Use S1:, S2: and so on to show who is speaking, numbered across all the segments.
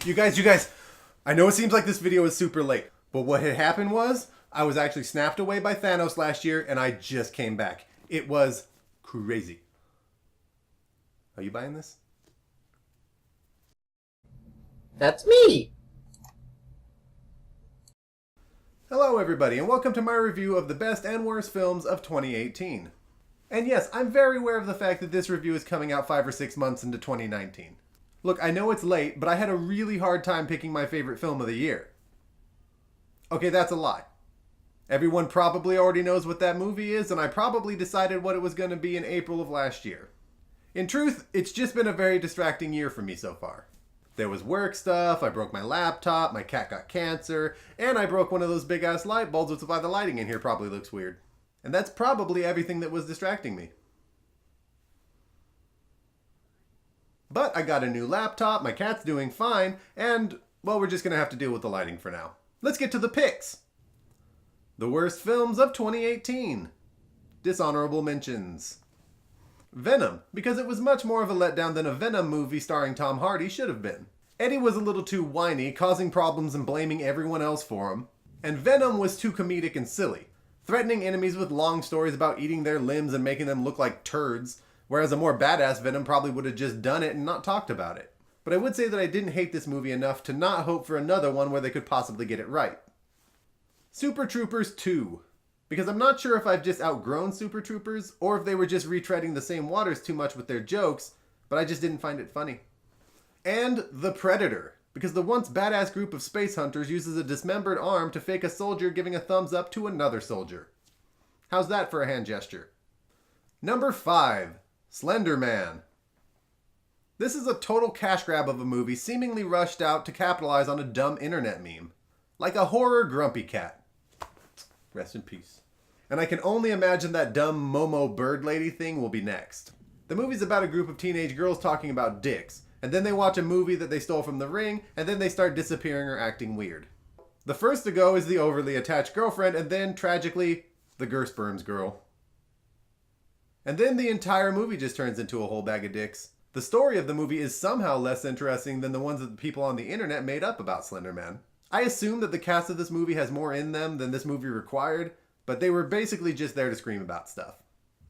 S1: You guys, I know it seems like this video is super late, but what had happened was I was actually snapped away by Thanos last year and I just came back. It was crazy. Are you buying this?
S2: That's me!
S1: Hello everybody and welcome to my review of the best and worst films of 2018. And yes, I'm very aware of the fact that this review is coming out 5 or 6 months into 2019. Look, I know it's late, but I had a really hard time picking my favorite film of the year. Okay, that's a lie. Everyone probably already knows what that movie is, and I probably decided what it was going to be in April of last year. In truth, it's just been a very distracting year for me so far. There was work stuff, I broke my laptop, my cat got cancer, and I broke one of those big ass light bulbs, which is why the lighting in here probably looks weird. And that's probably everything that was distracting me. But I got a new laptop, my cat's doing fine, and, well, we're just going to have to deal with the lighting for now. Let's get to the picks. The worst films of 2018. Dishonorable mentions. Venom, because it was much more of a letdown than a Venom movie starring Tom Hardy should have been. Eddie was a little too whiny, causing problems and blaming everyone else for him. And Venom was too comedic and silly, threatening enemies with long stories about eating their limbs and making them look like turds, whereas a more badass Venom probably would have just done it and not talked about it. But I would say that I didn't hate this movie enough to not hope for another one where they could possibly get it right. Super Troopers 2. Because I'm not sure if I've just outgrown Super Troopers, or if they were just retreading the same waters too much with their jokes, but I just didn't find it funny. And The Predator. Because the once badass group of space hunters uses a dismembered arm to fake a soldier giving a thumbs up to another soldier. How's that for a hand gesture? Number 5. Slender Man. This is a total cash grab of a movie seemingly rushed out to capitalize on a dumb internet meme. Like a horror grumpy cat. Rest in peace. And I can only imagine that dumb Momo bird lady thing will be next. The movie's about a group of teenage girls talking about dicks, and then they watch a movie that they stole from The Ring, and then they start disappearing or acting weird. The first to go is the overly attached girlfriend, and then, tragically, the Gersperms girl. And then the entire movie just turns into a whole bag of dicks. The story of the movie is somehow less interesting than the ones that the people on the internet made up about Slender Man. I assume that the cast of this movie has more in them than this movie required, but they were basically just there to scream about stuff.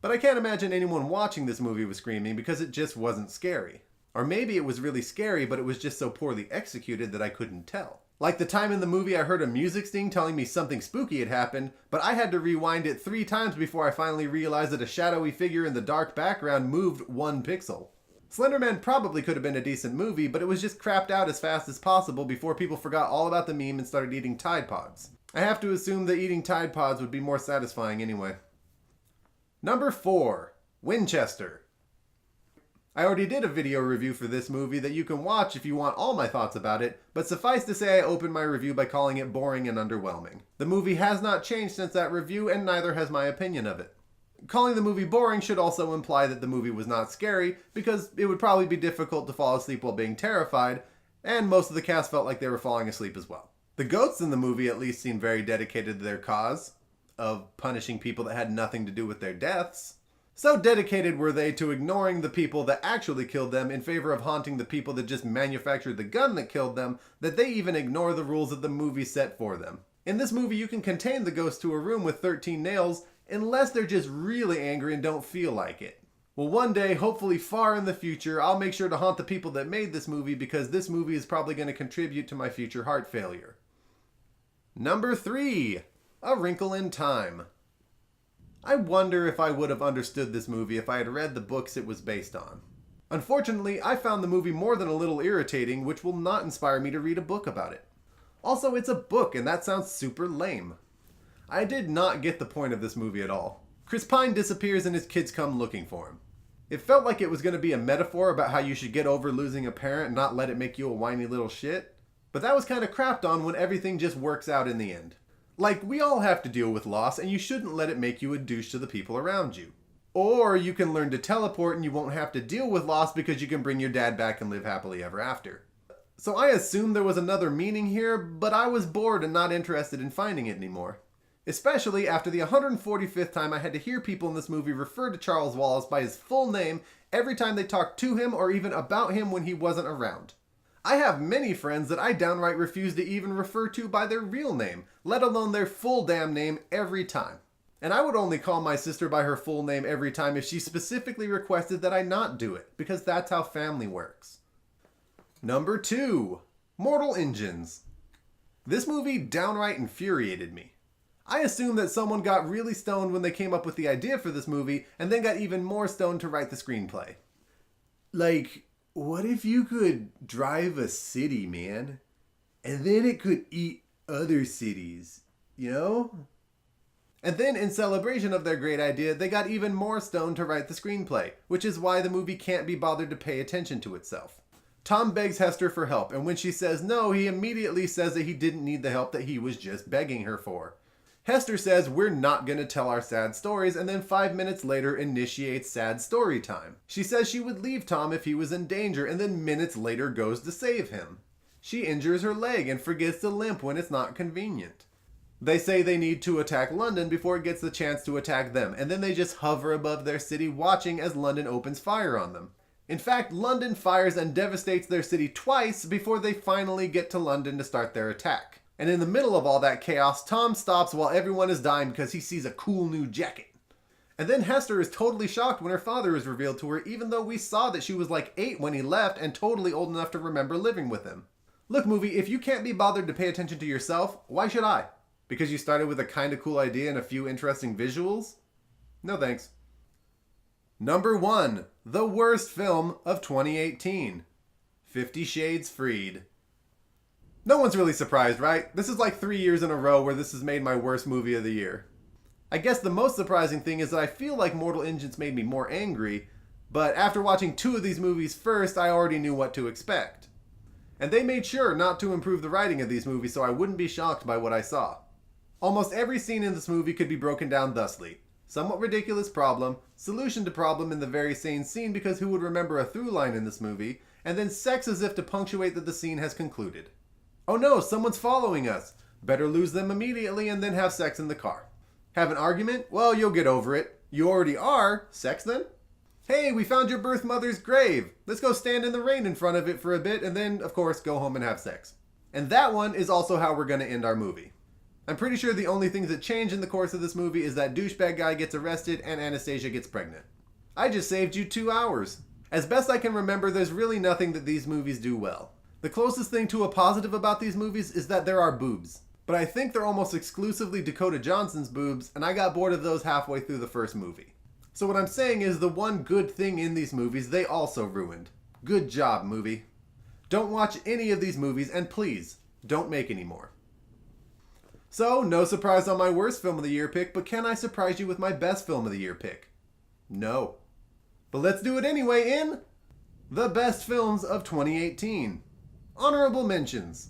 S1: But I can't imagine anyone watching this movie was screaming because it just wasn't scary. Or maybe it was really scary, but it was just so poorly executed that I couldn't tell. Like the time in the movie I heard a music sting telling me something spooky had happened, but I had to rewind it 3 times before I finally realized that a shadowy figure in the dark background moved 1 pixel. Slender Man probably could have been a decent movie, but it was just crapped out as fast as possible before people forgot all about the meme and started eating Tide Pods. I have to assume that eating Tide Pods would be more satisfying anyway. Number 4. Winchester. I already did a video review for this movie that you can watch if you want all my thoughts about it, but suffice to say I opened my review by calling it boring and underwhelming. The movie has not changed since that review, and neither has my opinion of it. Calling the movie boring should also imply that the movie was not scary, because it would probably be difficult to fall asleep while being terrified, and most of the cast felt like they were falling asleep as well. The goats in the movie at least seemed very dedicated to their cause, of punishing people that had nothing to do with their deaths. So dedicated were they to ignoring the people that actually killed them in favor of haunting the people that just manufactured the gun that killed them, that they even ignore the rules that the movie set for them. In this movie, you can contain the ghost to a room with 13 nails unless they're just really angry and don't feel like it. Well, one day, hopefully far in the future, I'll make sure to haunt the people that made this movie because this movie is probably going to contribute to my future heart failure. Number 3. A Wrinkle in Time. I wonder if I would have understood this movie if I had read the books it was based on. Unfortunately, I found the movie more than a little irritating, which will not inspire me to read a book about it. Also, it's a book, and that sounds super lame. I did not get the point of this movie at all. Chris Pine disappears and his kids come looking for him. It felt like it was going to be a metaphor about how you should get over losing a parent and not let it make you a whiny little shit. But that was kind of crapped on when everything just works out in the end. Like, we all have to deal with loss, and you shouldn't let it make you a douche to the people around you. Or you can learn to teleport and you won't have to deal with loss because you can bring your dad back and live happily ever after. So I assumed there was another meaning here, but I was bored and not interested in finding it anymore. Especially after the 145th time I had to hear people in this movie refer to Charles Wallace by his full name every time they talked to him or even about him when he wasn't around. I have many friends that I downright refuse to even refer to by their real name, let alone their full damn name every time. And I would only call my sister by her full name every time if she specifically requested that I not do it, because that's how family works. Number 2. Mortal Engines. This movie downright infuriated me. I assumed that someone got really stoned when they came up with the idea for this movie, and then got even more stoned to write the screenplay. Like, what if you could drive a city, man? And then it could eat other cities, you know? And then, in celebration of their great idea, they got even more stoned to write the screenplay, which is why the movie can't be bothered to pay attention to itself. Tom begs Hester for help, and when she says no, he immediately says that he didn't need the help that he was just begging her for. Hester says we're not going to tell our sad stories, and then 5 minutes later initiates sad story time. She says she would leave Tom if he was in danger, and then minutes later goes to save him. She injures her leg and forgets to limp when it's not convenient. They say they need to attack London before it gets the chance to attack them, and then they just hover above their city watching as London opens fire on them. In fact, London fires and devastates their city twice before they finally get to London to start their attack. And in the middle of all that chaos, Tom stops while everyone is dying because he sees a cool new jacket. And then Hester is totally shocked when her father is revealed to her, even though we saw that she was like 8 when he left and totally old enough to remember living with him. Look, movie, if you can't be bothered to pay attention to yourself, why should I? Because you started with a kinda cool idea and a few interesting visuals? No thanks. Number 1. The worst film of 2018. 50 Shades Freed. No one's really surprised, right? This is like 3 years in a row where this has made my worst movie of the year. I guess the most surprising thing is that I feel like Mortal Engines made me more angry, but after watching 2 of these movies first, I already knew what to expect. And they made sure not to improve the writing of these movies so I wouldn't be shocked by what I saw. Almost every scene in this movie could be broken down thusly. Somewhat ridiculous problem, solution to problem in the very same scene because who would remember a through line in this movie, and then sex as if to punctuate that the scene has concluded. Oh no, someone's following us. Better lose them immediately and then have sex in the car. Have an argument? Well, you'll get over it. You already are. Sex then? Hey, we found your birth mother's grave. Let's go stand in the rain in front of it for a bit and then, of course, go home and have sex. And that one is also how we're going to end our movie. I'm pretty sure the only things that change in the course of this movie is that douchebag guy gets arrested and Anastasia gets pregnant. I just saved you 2 hours. As best I can remember, there's really nothing that these movies do well. The closest thing to a positive about these movies is that there are boobs. But I think they're almost exclusively Dakota Johnson's boobs, and I got bored of those halfway through the first movie. So what I'm saying is the one good thing in these movies they also ruined. Good job, movie. Don't watch any of these movies, and please, don't make any more. So, no surprise on my worst film of the year pick, but can I surprise you with my best film of the year pick? No. But let's do it anyway in the best films of 2018. Honorable mentions.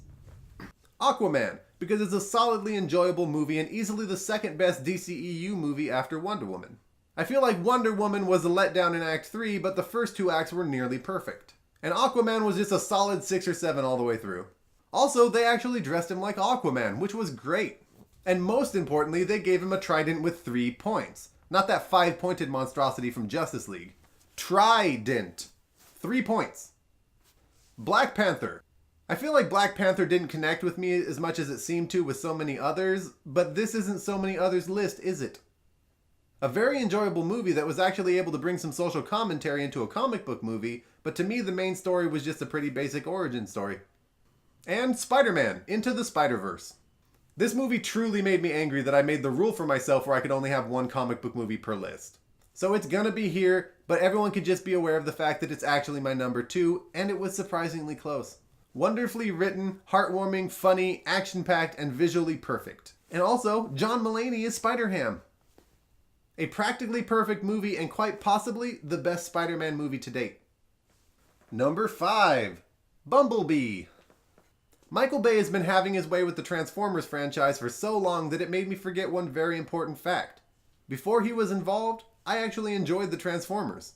S1: Aquaman, because it's a solidly enjoyable movie and easily the second best DCEU movie after Wonder Woman. I feel like Wonder Woman was a letdown in Act 3, but the first 2 acts were nearly perfect. And Aquaman was just a solid 6 or 7 all the way through. Also, they actually dressed him like Aquaman, which was great. And most importantly, they gave him a trident with 3 points. Not that 5-pointed monstrosity from Justice League. Trident. 3 points. Black Panther. I feel like Black Panther didn't connect with me as much as it seemed to with so many others, but this isn't so many others list, is it? A very enjoyable movie that was actually able to bring some social commentary into a comic book movie, but to me the main story was just a pretty basic origin story. And Spider-Man, Into the Spider-Verse. This movie truly made me angry that I made the rule for myself where I could only have 1 comic book movie per list. So it's gonna be here, but everyone could just be aware of the fact that it's actually my number 2, and it was surprisingly close. Wonderfully written, heartwarming, funny, action-packed, and visually perfect. And also, John Mulaney is Spider-Ham. A practically perfect movie and quite possibly the best Spider-Man movie to date. Number 5. Bumblebee. Michael Bay has been having his way with the Transformers franchise for so long that it made me forget one very important fact. Before he was involved, I actually enjoyed the Transformers.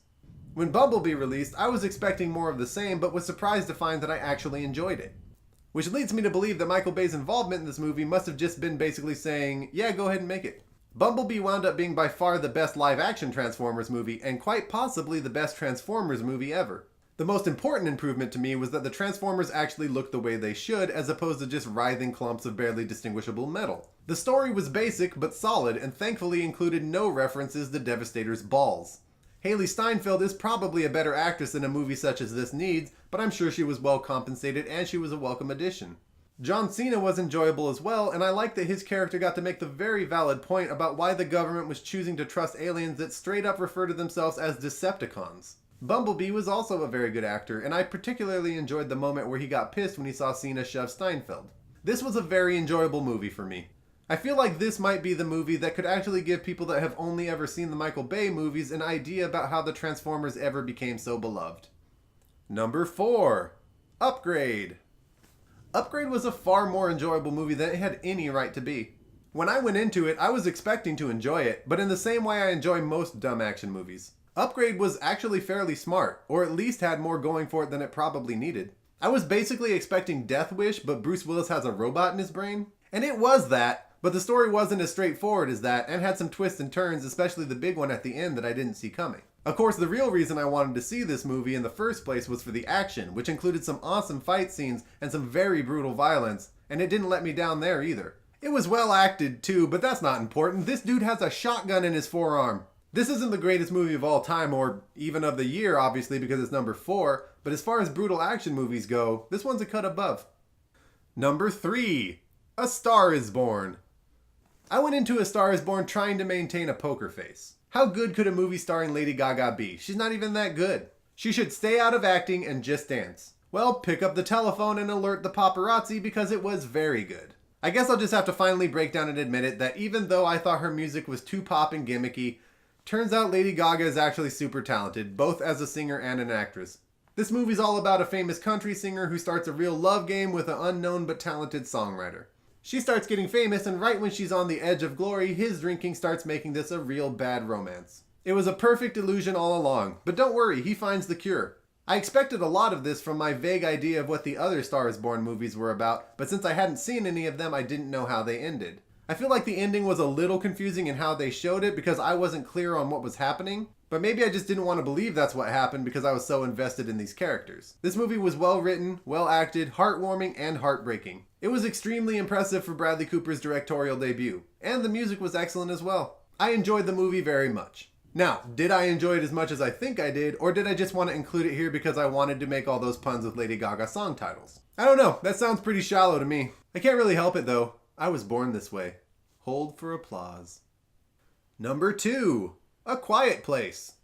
S1: When Bumblebee released, I was expecting more of the same, but was surprised to find that I actually enjoyed it. Which leads me to believe that Michael Bay's involvement in this movie must have just been basically saying, yeah, go ahead and make it. Bumblebee wound up being by far the best live-action Transformers movie, and quite possibly the best Transformers movie ever. The most important improvement to me was that the Transformers actually looked the way they should, as opposed to just writhing clumps of barely distinguishable metal. The story was basic but solid, and thankfully included no references to Devastator's balls. Haley Steinfeld is probably a better actress than a movie such as this needs, but I'm sure she was well compensated and she was a welcome addition. John Cena was enjoyable as well, and I like that his character got to make the very valid point about why the government was choosing to trust aliens that straight up refer to themselves as Decepticons. Bumblebee was also a very good actor, and I particularly enjoyed the moment where he got pissed when he saw Cena shove Steinfeld. This was a very enjoyable movie for me. I feel like this might be the movie that could actually give people that have only ever seen the Michael Bay movies an idea about how the Transformers ever became so beloved. Number 4. Upgrade. Upgrade was a far more enjoyable movie than it had any right to be. When I went into it, I was expecting to enjoy it, but in the same way I enjoy most dumb action movies. Upgrade was actually fairly smart, or at least had more going for it than it probably needed. I was basically expecting Death Wish, but Bruce Willis has a robot in his brain. And it was that, but the story wasn't as straightforward as that, and had some twists and turns, especially the big one at the end that I didn't see coming. Of course, the real reason I wanted to see this movie in the first place was for the action, which included some awesome fight scenes and some very brutal violence, and it didn't let me down there either. It was well acted too, but that's not important. This dude has a shotgun in his forearm. This isn't the greatest movie of all time, or even of the year, obviously, because it's number 4, but as far as brutal action movies go, this one's a cut above. Number 3. A Star is Born. I went into A Star is Born trying to maintain a poker face. How good could a movie starring Lady Gaga be? She's not even that good. She should stay out of acting and just dance. Well, pick up the telephone and alert the paparazzi because it was very good. I guess I'll just have to finally break down and admit it that even though I thought her music was too pop and gimmicky, turns out Lady Gaga is actually super talented, both as a singer and an actress. This movie's all about a famous country singer who starts a real love game with an unknown but talented songwriter. She starts getting famous, and right when she's on the edge of glory, his drinking starts making this a real bad romance. It was a perfect illusion all along, but don't worry, he finds the cure. I expected a lot of this from my vague idea of what the other Star is Born movies were about, but since I hadn't seen any of them, I didn't know how they ended. I feel like the ending was a little confusing in how they showed it because I wasn't clear on what was happening, but maybe I just didn't want to believe that's what happened because I was so invested in these characters. This movie was well written, well acted, heartwarming, and heartbreaking. It was extremely impressive for Bradley Cooper's directorial debut, and the music was excellent as well. I enjoyed the movie very much. Now, did I enjoy it as much as I think I did, or did I just want to include it here because I wanted to make all those puns with Lady Gaga song titles? I don't know, that sounds pretty shallow to me. I can't really help it though. I was born this way. Hold for applause. Number 2. A Quiet Place.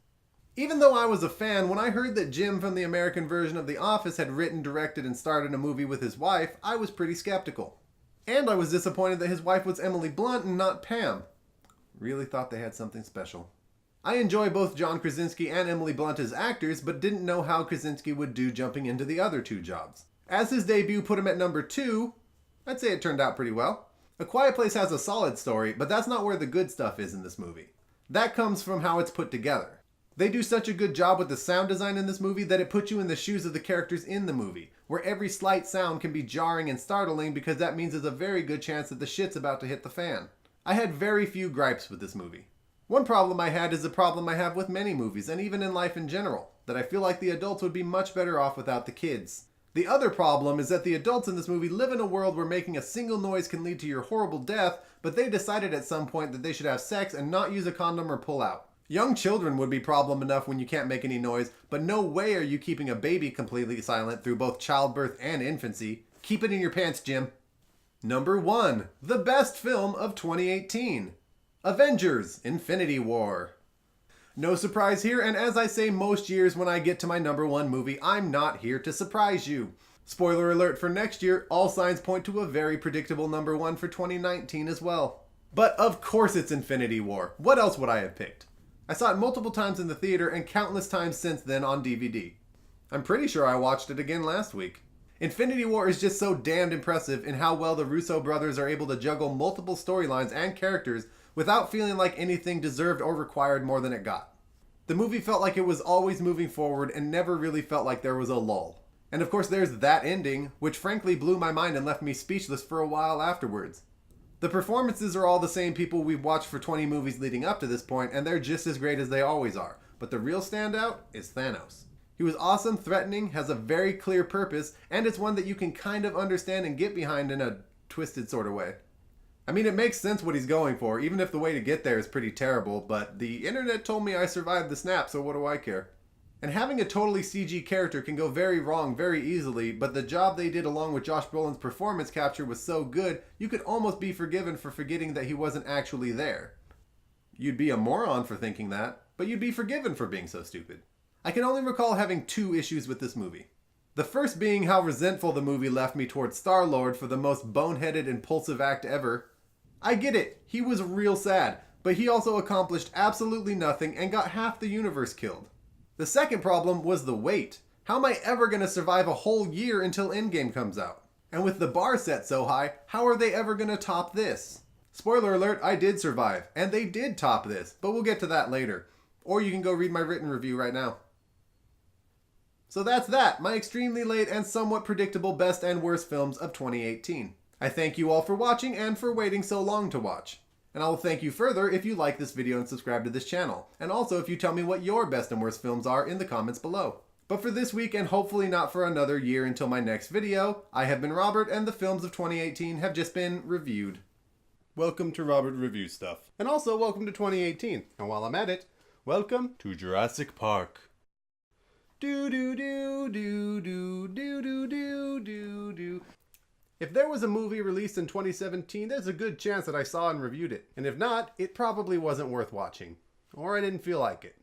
S1: Even though I was a fan, when I heard that Jim from the American version of The Office had written, directed, and starred in a movie with his wife, I was pretty skeptical. And I was disappointed that his wife was Emily Blunt and not Pam. Really thought they had something special. I enjoy both John Krasinski and Emily Blunt as actors, but didn't know how Krasinski would do jumping into the other two jobs. As his debut put him at number 2, I'd say it turned out pretty well. A Quiet Place has a solid story, but that's not where the good stuff is in this movie. That comes from how it's put together. They do such a good job with the sound design in this movie that it puts you in the shoes of the characters in the movie, where every slight sound can be jarring and startling because that means there's a very good chance that the shit's about to hit the fan. I had very few gripes with this movie. One problem I had is a problem I have with many movies, and even in life in general, that I feel like the adults would be much better off without the kids. The other problem is that the adults in this movie live in a world where making a single noise can lead to your horrible death, but they decided at some point that they should have sex and not use a condom or pull out. Young children would be problem enough when you can't make any noise, but no way are you keeping a baby completely silent through both childbirth and infancy. Keep it in your pants, Jim. Number 1. The best film of 2018. Avengers Infinity War. No surprise here, and as I say most years when I get to my number 1 movie, I'm not here to surprise you. Spoiler alert for next year, all signs point to a very predictable number 1 for 2019 as well. But of course it's Infinity War. What else would I have picked? I saw it multiple times in the theater and countless times since then on DVD. I'm pretty sure I watched it again last week. Infinity War is just so damned impressive in how well the Russo brothers are able to juggle multiple storylines and characters without feeling like anything deserved or required more than it got. The movie felt like it was always moving forward and never really felt like there was a lull. And of course there's that ending, which frankly blew my mind and left me speechless for a while afterwards. The performances are all the same people we've watched for 20 movies leading up to this point, and they're just as great as they always are. But the real standout is Thanos. He was awesome, threatening, has a very clear purpose, and it's one that you can kind of understand and get behind in a twisted sort of way. I mean, it makes sense what he's going for, even if the way to get there is pretty terrible, but the internet told me I survived the snap, so what do I care? And having a totally CG character can go very wrong very easily, but the job they did along with Josh Brolin's performance capture was so good, you could almost be forgiven for forgetting that he wasn't actually there. You'd be a moron for thinking that, but you'd be forgiven for being so stupid. I can only recall having 2 issues with this movie. The first being how resentful the movie left me towards Star-Lord for the most boneheaded, impulsive act ever. I get it, he was real sad, but he also accomplished absolutely nothing and got half the universe killed. The second problem was the wait. How am I ever going to survive a whole year until Endgame comes out? And with the bar set so high, how are they ever going to top this? Spoiler alert, I did survive, and they did top this, but we'll get to that later. Or you can go read my written review right now. So that's that, my extremely late and somewhat predictable best and worst films of 2018. I thank you all for watching and for waiting so long to watch. And I will thank you further if you like this video and subscribe to this channel. And also if you tell me what your best and worst films are in the comments below. But for this week, and hopefully not for another year until my next video, I have been Robert, and the films of 2018 have just been reviewed. Welcome to Robert Review Stuff. And also welcome to 2018. And while I'm at it, welcome to Jurassic Park. Do do do do do do do do do do. If there was a movie released in 2017, there's a good chance that I saw and reviewed it. And if not, it probably wasn't worth watching. Or I didn't feel like it.